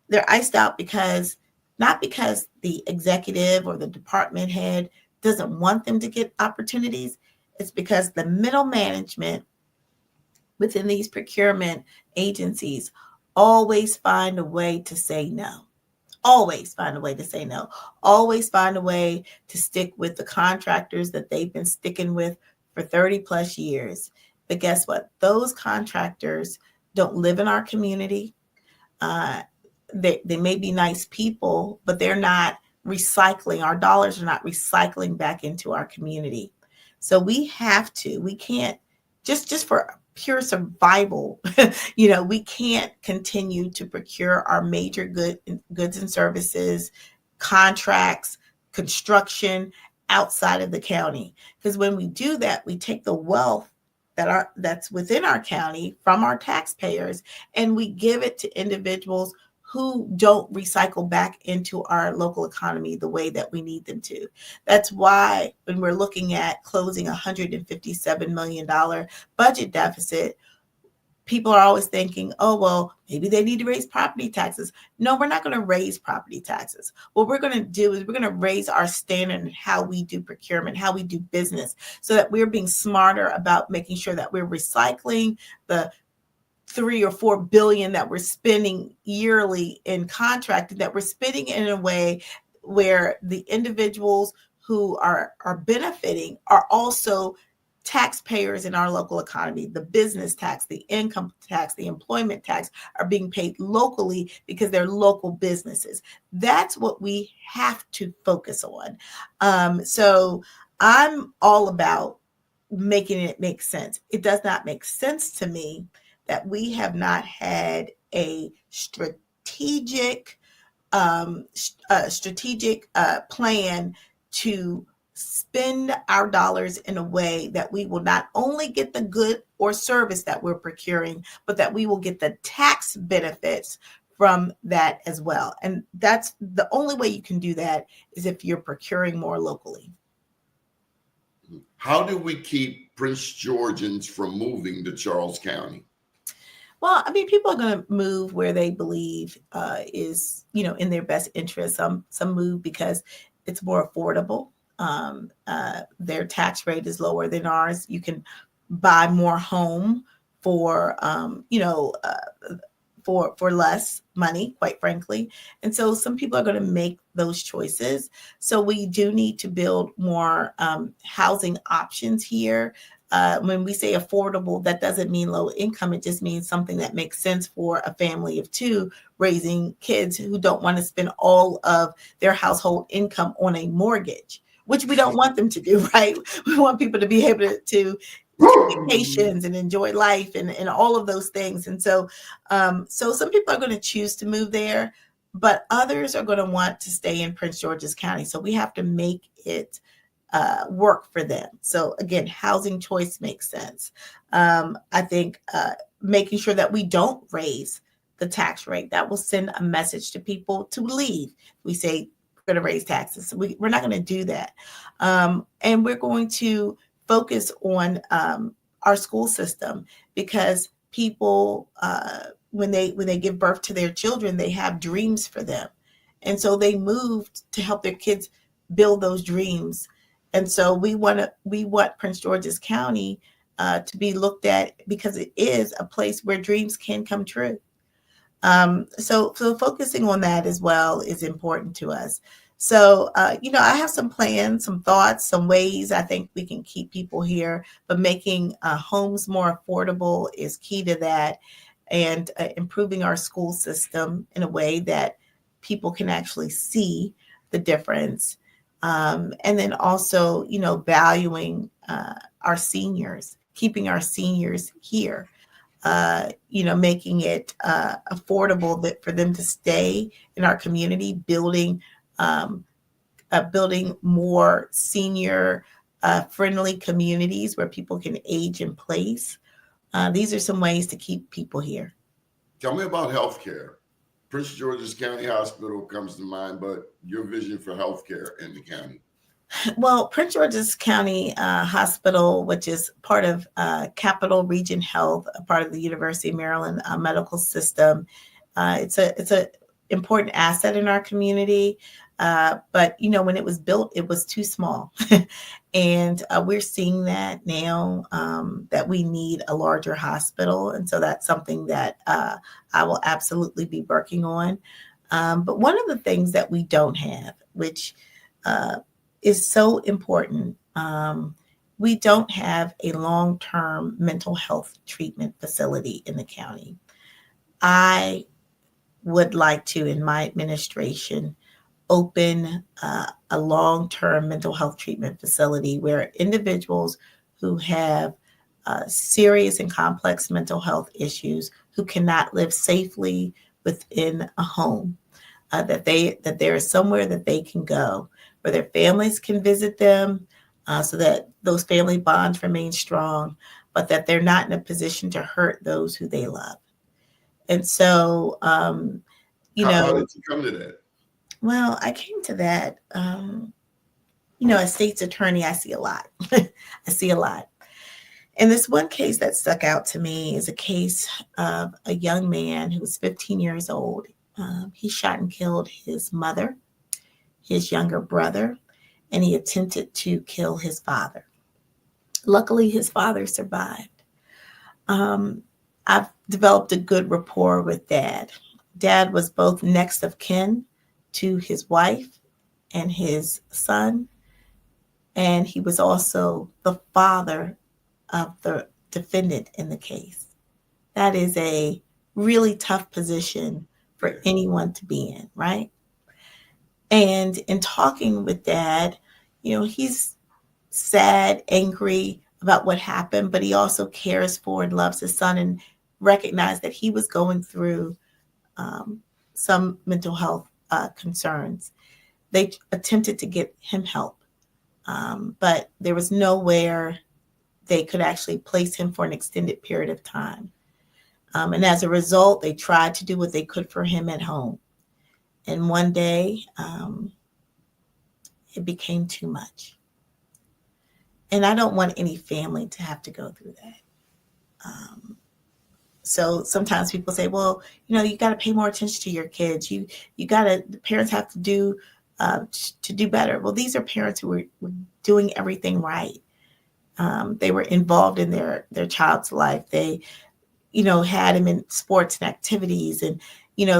They're iced out because, not because the executive or the department head doesn't want them to get opportunities. It's because the middle management within these procurement agencies always find a way to say no. Always find a way to say no. Always find a way to stick with the contractors that they've been sticking with for 30 plus years. But guess what? Those contractors don't live in our community. They may be nice people, but they're not recycling. Our dollars are not recycling back into our community. So we can't, just for pure survival. We can't continue to procure our major goods and services, contracts, construction outside of the county. Because when we do that, we take the wealth that's within our county from our taxpayers, and we give it to individuals who don't recycle back into our local economy the way that we need them to. That's why when we're looking at closing $157 million budget deficit, people are always thinking, oh, well, maybe they need to raise property taxes. No, we're not going to raise property taxes. What we're going to do is we're going to raise our standard in how we do procurement, how we do business, so that we're being smarter about making sure that we're recycling the 3 or 4 billion that we're spending yearly in contracting, that we're spending in a way where the individuals who are benefiting are also taxpayers in our local economy. The business tax, the income tax, the employment tax are being paid locally because they're local businesses. That's what we have to focus on. So I'm all about making it make sense. It does not make sense to me that we have not had a strategic plan to spend our dollars in a way that we will not only get the good or service that we're procuring, but that we will get the tax benefits from that as well. And that's the only way you can do that, is if you're procuring more locally. How do we keep Prince Georgians from moving to Charles County? Well, I mean, people are going to move where they believe is, in their best interest. Some move because it's more affordable. Their tax rate is lower than ours. You can buy more home for, for less money, quite frankly. And so some people are going to make those choices. So we do need to build more housing options here. When we say affordable, that doesn't mean low income. It just means something that makes sense for a family of two raising kids who don't want to spend all of their household income on a mortgage, which we don't want them to do, right? We want people to be able to vacations and enjoy life and all of those things. And so some people are going to choose to move there, but others are going to want to stay in Prince George's County. So we have to make it work for them. So again, housing choice makes sense. I think making sure that we don't raise the tax rate, that will send a message to people to leave. We say we're going to raise taxes. We're not going to do that. And we're going to focus on our school system, because people, when they give birth to their children, they have dreams for them. And so they moved to help their kids build those dreams. And so we want Prince George's County to be looked at, because it is a place where dreams can come true. So focusing on that as well is important to us. So, I have some plans, some thoughts, some ways I think we can keep people here, but making homes more affordable is key to that, and improving our school system in a way that people can actually see the difference. And then also, valuing our seniors, keeping our seniors here, making it affordable for them to stay in our community, building more senior friendly communities where people can age in place. These are some ways to keep people here. Tell me about healthcare. Prince George's County Hospital comes to mind, but your vision for healthcare in the county. Well, Prince George's County Hospital, which is part of Capital Region Health, a part of the University of Maryland medical system, it's a important asset in our community. But when it was built, it was too small, and we're seeing that now, that we need a larger hospital, and so that's something that I will absolutely be working on. But one of the things that we don't have, which is so important, we don't have a long-term mental health treatment facility in the county. I would like to, in my administration, open a long-term mental health treatment facility where individuals who have serious and complex mental health issues who cannot live safely within a home. That there is somewhere that they can go where their families can visit them, so that those family bonds remain strong, but that they're not in a position to hurt those who they love. And so, How did you come to that? well, I came to that. As state's attorney, I see a lot. I see a lot. And this one case that stuck out to me is a case of a young man who was 15 years old. He shot and killed his mother, his younger brother, and he attempted to kill his father. Luckily, his father survived. I've developed a good rapport with Dad. Dad was both next of kin to his wife and his son, and he was also the father of the defendant in the case. That is a really tough position for anyone to be in, right? And in talking with Dad, he's sad, angry about what happened, but he also cares for and loves his son and recognized that he was going through some mental health concerns. They attempted to get him help, but there was nowhere they could actually place him for an extended period of time. And as a result, they tried to do what they could for him at home. And one day, it became too much. And I don't want any family to have to go through that. So sometimes people say, well, you got to pay more attention to your kids. The parents have to do better. Well, these are parents who were doing everything right. They were involved in their child's life. They, had him in sports and activities and,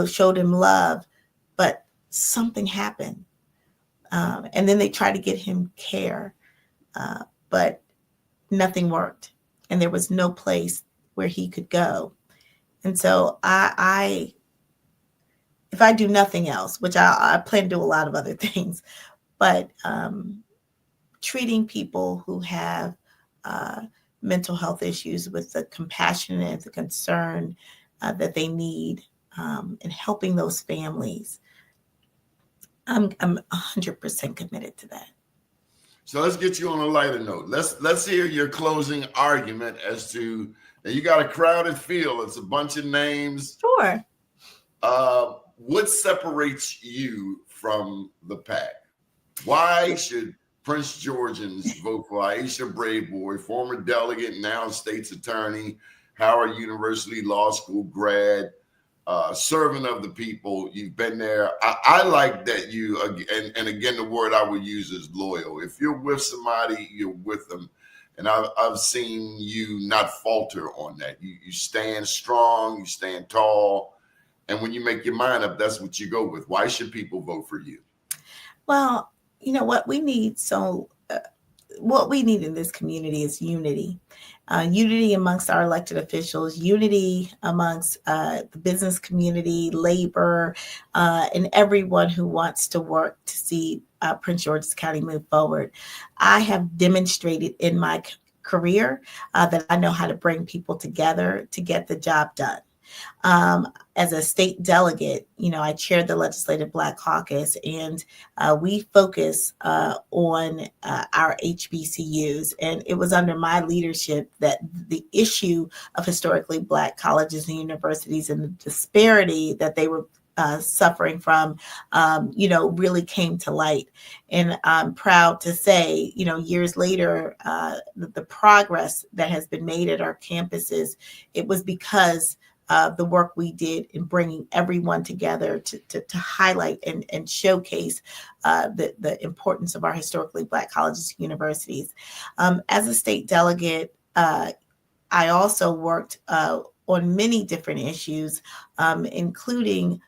showed him love, but something happened. And then they tried to get him care, but nothing worked. And there was no place where he could go. And so if I do nothing else, which I plan to do a lot of other things, but treating people who have mental health issues with the compassion and the concern that they need, and helping those families, I'm 100% committed to that. So let's get you on a lighter note. Let's hear your closing argument as to, now you got a crowded field. It's a bunch of names. Sure. What separates you from the pack? Why should Prince Georgians vote for Aisha Braveboy, former delegate, now state's attorney, Howard University Law School grad, servant of the people? You've been there. I like that you, and again, the word I would use is loyal. If you're with somebody, you're with them. And I've seen you not falter on that. You stand strong, you stand tall. And when you make your mind up, that's what you go with. Why should people vote for you? Well, you know what we need. What we need in this community is unity. Unity amongst our elected officials, unity amongst the business community, labor, and everyone who wants to work to see Prince George's County move forward. I have demonstrated in my career that I know how to bring people together to get the job done. As a state delegate, I chaired the Legislative Black Caucus, and we focus on our HBCUs. And it was under my leadership that the issue of historically Black colleges and universities and the disparity that they were suffering from, really came to light. And I'm proud to say, years later, the progress that has been made at our campuses, it was because the work we did in bringing everyone together to highlight and showcase the importance of our historically Black colleges and universities. As a state delegate, I also worked on many different issues, including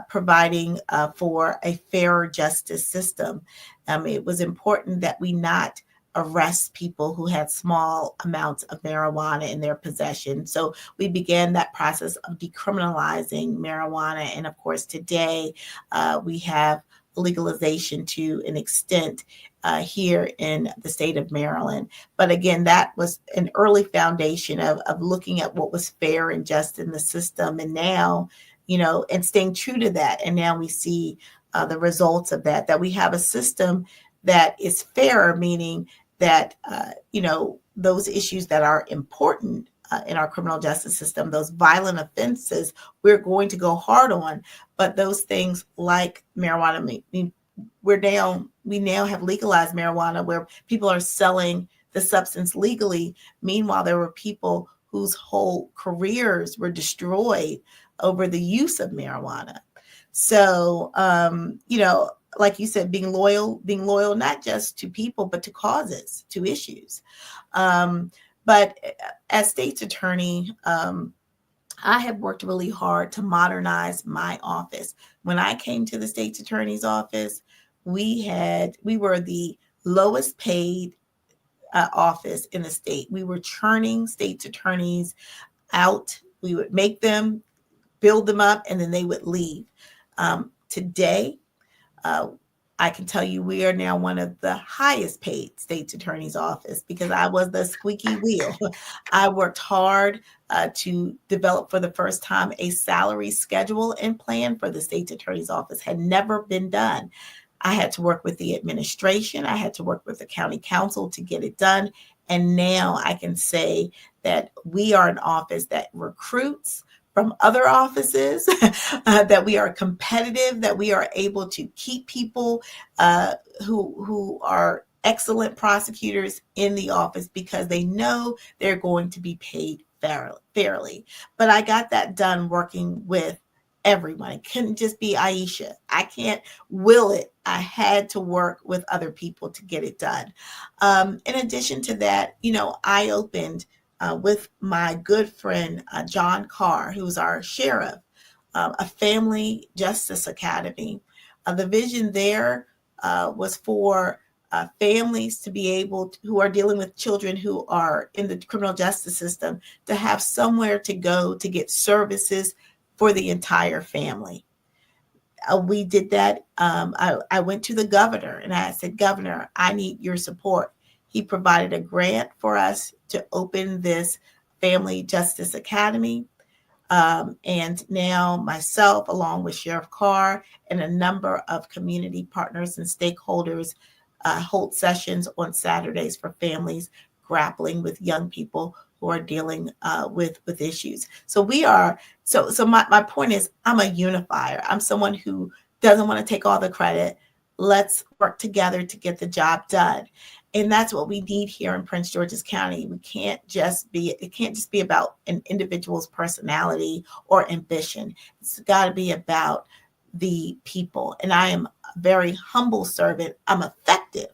providing for a fairer justice system. It was important that we not arrest people who had small amounts of marijuana in their possession. So we began that process of decriminalizing marijuana. And of course, today we have legalization to an extent here in the state of Maryland. But again, that was an early foundation of looking at what was fair and just in the system. And now, and staying true to that. And now we see the results of that we have a system that is fair, meaning that, those issues that are important in our criminal justice system, those violent offenses, we're going to go hard on. But those things like marijuana, we now have legalized marijuana where people are selling the substance legally. Meanwhile, there were people whose whole careers were destroyed over the use of marijuana. So, like you said, being loyal, not just to people, but to causes, to issues. But as state's attorney, I have worked really hard to modernize my office. When I came to the state's attorney's office, we were the lowest paid office in the state. We were churning state's attorneys out. We would make them, build them up, and then they would leave. Today, I can tell you we are now one of the highest paid state's attorney's office because I was the squeaky wheel. I worked hard to develop for the first time a salary schedule and plan for the state's attorney's office. Had never been done. I had to work with the administration. I had to work with the county council to get it done. And now I can say that we are an office that recruits from other offices, that we are competitive, that we are able to keep people who are excellent prosecutors in the office because they know they're going to be paid fairly. But I got that done working with everyone. It couldn't just be Aisha. I can't will it. I had to work with other people to get it done. In addition to that, I opened with my good friend, John Carr, who's our sheriff, a family justice academy. The vision there was for families to be able to, who are dealing with children who are in the criminal justice system, to have somewhere to go to get services for the entire family. We did that. I went to the governor and I said, Governor, I need your support. He provided a grant for us to open this Family Justice Academy. And now myself, along with Sheriff Carr and a number of community partners and stakeholders, hold sessions on Saturdays for families grappling with young people who are dealing with issues. So my point is, I'm a unifier. I'm someone who doesn't want to take all the credit. Let's work together to get the job done. And that's what we need here in Prince George's County. It can't just be about an individual's personality or ambition. It's got to be about the people. And I am a very humble servant. I'm effective,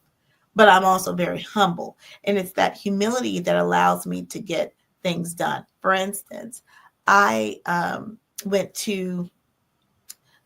but I'm also very humble. And it's that humility that allows me to get things done. For instance, I went to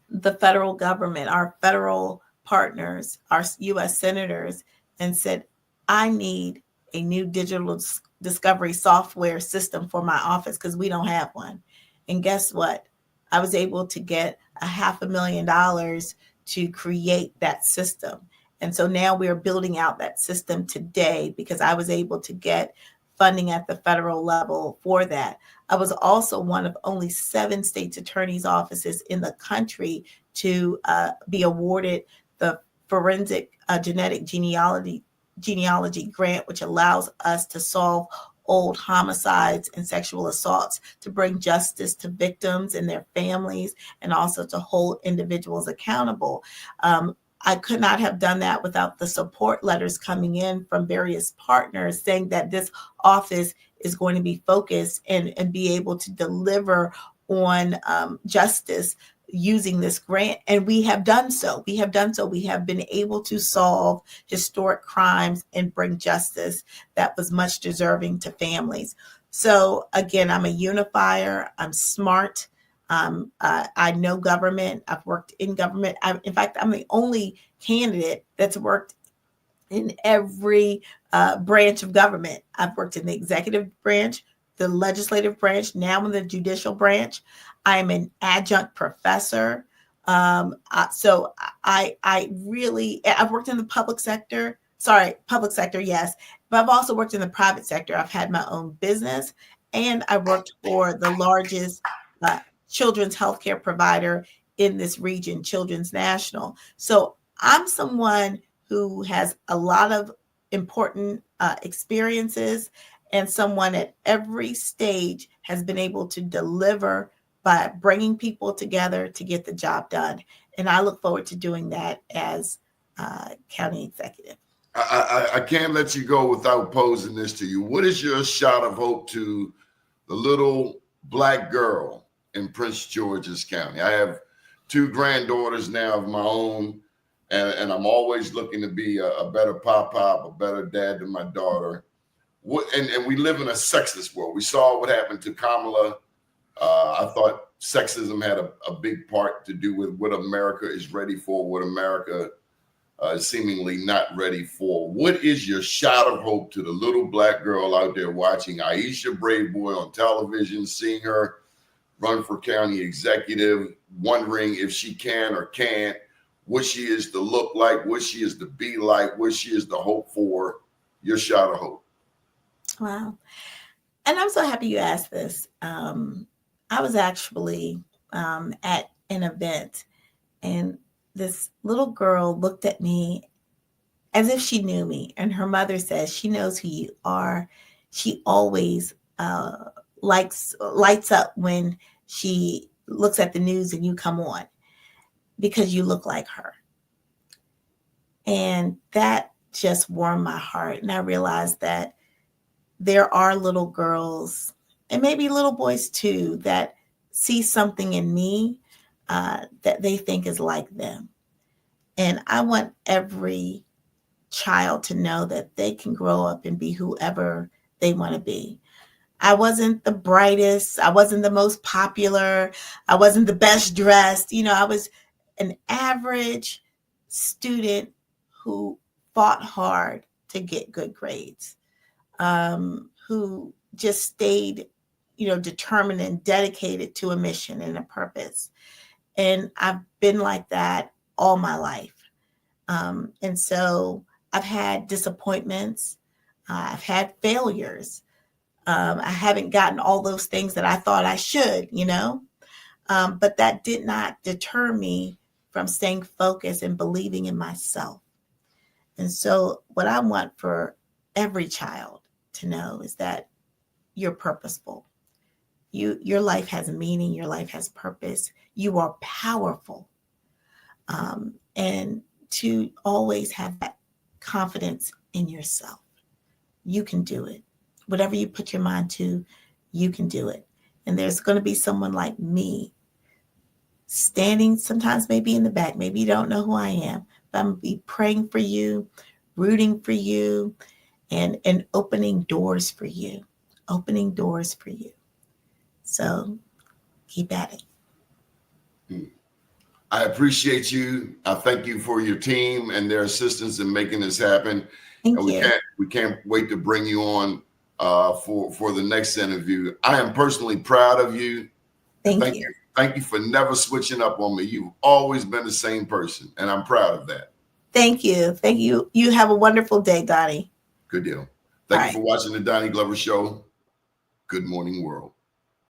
the federal government, our federal partners, our U.S. senators, and said, I need a new digital discovery software system for my office because we don't have one. And guess what? I was able to get $500,000 to create that system. And so now we're building out that system today because I was able to get funding at the federal level for that. I was also one of only 7 state's attorney's offices in the country to be awarded the forensic genetic genealogy grant, which allows us to solve old homicides and sexual assaults, to bring justice to victims and their families, and also to hold individuals accountable. I could not have done that without the support letters coming in from various partners saying that this office is going to be focused and be able to deliver on justice using this grant. And we have done so. We have been able to solve historic crimes and bring justice that was much deserving to families. So again, I'm a unifier. I'm smart. I know government. I've worked in government. In fact, I'm the only candidate that's worked in every branch of government. I've worked in the executive branch, the legislative branch, now in the judicial branch. I'm an adjunct professor So I really, I've worked in the public sector. Sorry, public sector, yes. But I've also worked in the private sector. I've had my own business, and I worked for the largest children's healthcare provider in this region, Children's National. So I'm someone who has a lot of important experiences, and someone at every stage has been able to deliver by bringing people together to get the job done. And I look forward to doing that as county executive. I can't let you go without posing this to you. What is your shot of hope to the little Black girl in Prince George's County? I have 2 granddaughters now of my own, and I'm always looking to be a better pop, a better dad to my daughter. And we live in a sexist world. We saw what happened to Kamala. I thought sexism had a big part to do with what America is ready for, what America is seemingly not ready for. What is your shot of hope to the little Black girl out there watching Aisha Braveboy on television, seeing her run for county executive, wondering if she can or can't, what she is to look like, what she is to be like, what she is to hope for? Your shot of hope. Wow. And I'm so happy you asked this. I was actually at an event, and this little girl looked at me as if she knew me. And her mother says she knows who you are. She always lights up when she looks at the news and you come on, because you look like her. And that just warmed my heart. And I realized that there are little girls, and maybe little boys too, that see something in me that they think is like them. And I want every child to know that they can grow up and be whoever they want to be. I wasn't the brightest. I wasn't the most popular. I wasn't the best dressed. I was an average student who fought hard to get good grades, who just stayed, determined and dedicated to a mission and a purpose. And I've been like that all my life. And so I've had disappointments. I've had failures. I haven't gotten all those things that I thought I should, but that did not deter me from staying focused and believing in myself. And so what I want for every child to know is that you're purposeful. Your life has meaning. Your life has purpose. You are powerful. And to always have that confidence in yourself. You can do it. Whatever you put your mind to, you can do it. And there's going to be someone like me standing sometimes maybe in the back. Maybe you don't know who I am, but I'm going to be praying for you, rooting for you, and opening doors for you. Opening doors for you. So keep at it. I appreciate you. I thank you for your team and their assistance in making this happen. Thank and you. We can't wait to bring you on for the next interview. I am personally proud of you. Thank you. Thank you for never switching up on me. You've always been the same person, and I'm proud of that. Thank you. Thank you. You have a wonderful day, Doni. Good deal. Thank you for watching the Doni Glover Show. Good morning, world.